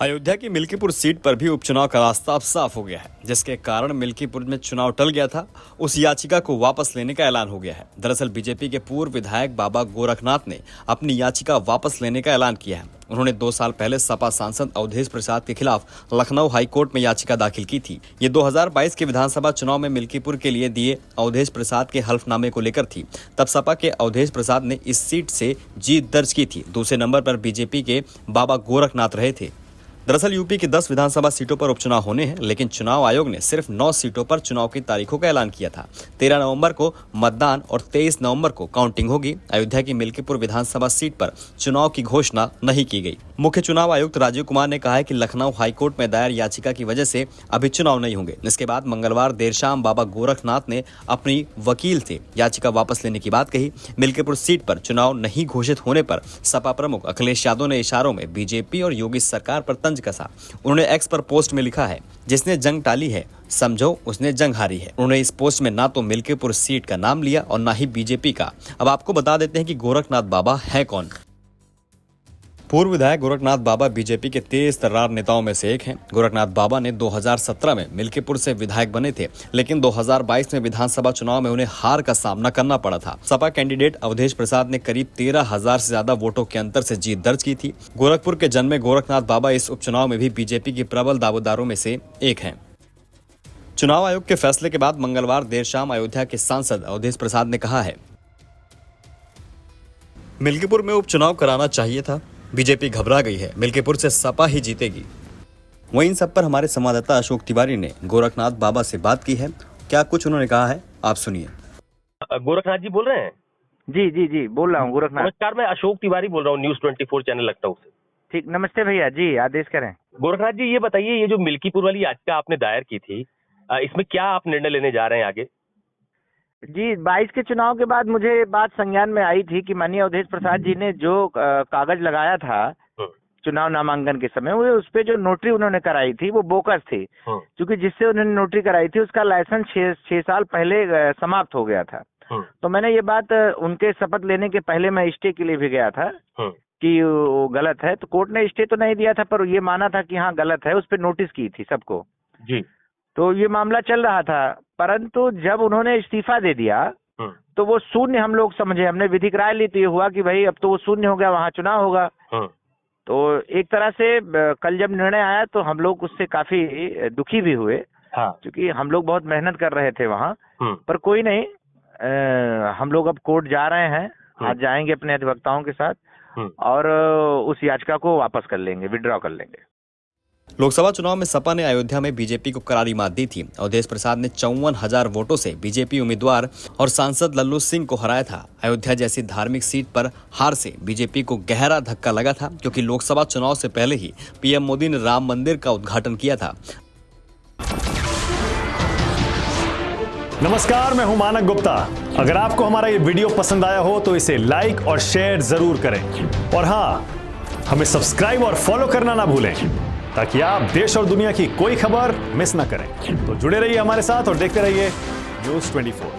अयोध्या की मिल्कीपुर सीट पर भी उपचुनाव का रास्ता अब साफ हो गया है, जिसके कारण मिल्कीपुर में चुनाव टल गया था। उस याचिका को वापस लेने का ऐलान हो गया है। दरअसल बीजेपी के पूर्व विधायक बाबा गोरखनाथ ने अपनी याचिका वापस लेने का ऐलान किया है। उन्होंने 2 साल पहले सपा सांसद अवधेश प्रसाद के खिलाफ लखनऊ हाईकोर्ट में याचिका दाखिल की थी। ये 2022 के विधानसभा चुनाव में मिल्कीपुर के लिए दिए अवधेश प्रसाद के हल्फनामे को लेकर थी। तब सपा के अवधेश प्रसाद ने इस सीट से जीत दर्ज की थी। दूसरे नंबर पर बीजेपी के बाबा गोरखनाथ रहे थे। दरअसल यूपी की 10 विधानसभा सीटों पर उपचुनाव होने हैं, लेकिन चुनाव आयोग ने सिर्फ 9 सीटों पर चुनाव की तारीखों का ऐलान किया था। 13 नवंबर को मतदान और 23 नवंबर को काउंटिंग होगी। अयोध्या की मिल्कीपुर विधानसभा सीट पर चुनाव की घोषणा नहीं की गई। मुख्य चुनाव आयुक्त राजीव कुमार ने कहा है कि लखनऊ हाईकोर्ट में दायर याचिका की वजह से अभी चुनाव नहीं होंगे। इसके बाद मंगलवार देर शाम बाबा गोरखनाथ ने अपनी वकील से याचिका वापस लेने की बात कही। मिल्कीपुर सीट पर चुनाव नहीं घोषित होने पर सपा प्रमुख अखिलेश यादव ने इशारों में बीजेपी और योगी सरकार पर तंज कसा। उन्होंने एक्स पर पोस्ट में लिखा है, जिसने जंग टाली है समझो उसने जंग हारी है। उन्होंने इस पोस्ट में ना तो मिल्कीपुर सीट का नाम लिया और ना ही बीजेपी का। अब आपको बता देते हैं कि गोरखनाथ बाबा है कौन। पूर्व विधायक गोरखनाथ बाबा बीजेपी के तेज तर्रार नेताओं में से एक हैं। गोरखनाथ बाबा ने 2017 में मिल्कीपुर से विधायक बने थे, लेकिन 2022 में विधानसभा चुनाव में उन्हें हार का सामना करना पड़ा था। सपा कैंडिडेट अवधेश प्रसाद ने करीब 13,000 से ज्यादा वोटों के अंतर से जीत दर्ज की थी। गोरखपुर के जन्मे गोरखनाथ बाबा इस उपचुनाव में भी बीजेपी के प्रबल दावेदारों में से एक हैं। चुनाव आयोग के फैसले के बाद मंगलवार देर शाम अयोध्या के सांसद अवधेश प्रसाद ने कहा है, मिल्कीपुर में उपचुनाव कराना चाहिए था। बीजेपी घबरा गई है, मिल्कीपुर से सपा ही जीतेगी। वहीं इन सब पर हमारे संवाददाता अशोक तिवारी ने गोरखनाथ बाबा से बात की है। क्या कुछ उन्होंने कहा है, आप सुनिए। गोरखनाथ जी बोल रहे हैं? जी बोल रहा हूँ गोरखनाथ। नमस्कार, मैं अशोक तिवारी बोल रहा हूँ न्यूज़ 24 चैनल लखनऊ से। ठीक, नमस्ते भैया जी, आदेश करें। गोरखनाथ जी ये बताइए, ये जो मिल्कीपुर वाली याचिका आपने दायर की थी, इसमें क्या आप निर्णय लेने जा रहे हैं आगे? जी, 22 के चुनाव के बाद मुझे बात संज्ञान में आई थी कि माननीय अवधेश प्रसाद जी ने जो कागज लगाया था चुनाव नामांकन के समय, वो उस पे जो नोटरी उन्होंने कराई थी वो बोकस थी, क्योंकि जिससे उन्होंने नोटरी कराई थी उसका लाइसेंस 6 साल पहले समाप्त हो गया था। तो मैंने ये बात उनके शपथ लेने के पहले मैं स्टे के लिए भी गया था कि वो गलत है। तो कोर्ट ने स्टे तो नहीं दिया था, पर ये माना था कि हाँ गलत है, उस पर नोटिस की थी सबको जी। तो ये मामला चल रहा था। परंतु जब उन्होंने इस्तीफा दे दिया तो वो शून्य हम लोग समझे, हमने विधिक राय ली तो ये हुआ कि भाई अब तो वो शून्य हो गया, वहां चुनाव होगा। तो एक तरह से कल जब निर्णय आया तो हम लोग उससे काफी दुखी भी हुए, क्योंकि हम लोग बहुत मेहनत कर रहे थे वहां। पर कोई नहीं, हम लोग अब कोर्ट जा रहे हैं, आज जाएंगे अपने अधिवक्ताओं के साथ और उस याचिका को वापस कर लेंगे, विड्रॉ कर लेंगे। लोकसभा चुनाव में सपा ने अयोध्या में बीजेपी को करारी मात दी थी। अवधेश प्रसाद ने 54,000 वोटों से बीजेपी उम्मीदवार और सांसद लल्लू सिंह को हराया था। अयोध्या जैसी धार्मिक सीट पर हार से बीजेपी को गहरा धक्का लगा था, क्योंकि लोकसभा चुनाव से पहले ही पीएम मोदी ने राम मंदिर का उद्घाटन किया था। नमस्कार, मैं हूं मानक गुप्ता। अगर आपको हमारा ये वीडियो पसंद आया हो तो इसे लाइक और शेयर जरूर करें, और हाँ, हमें सब्सक्राइब और फॉलो करना ना भूलें, ताकि आप देश और दुनिया की कोई खबर मिस ना करें। तो जुड़े रहिए हमारे साथ और देखते रहिए न्यूज़ 24।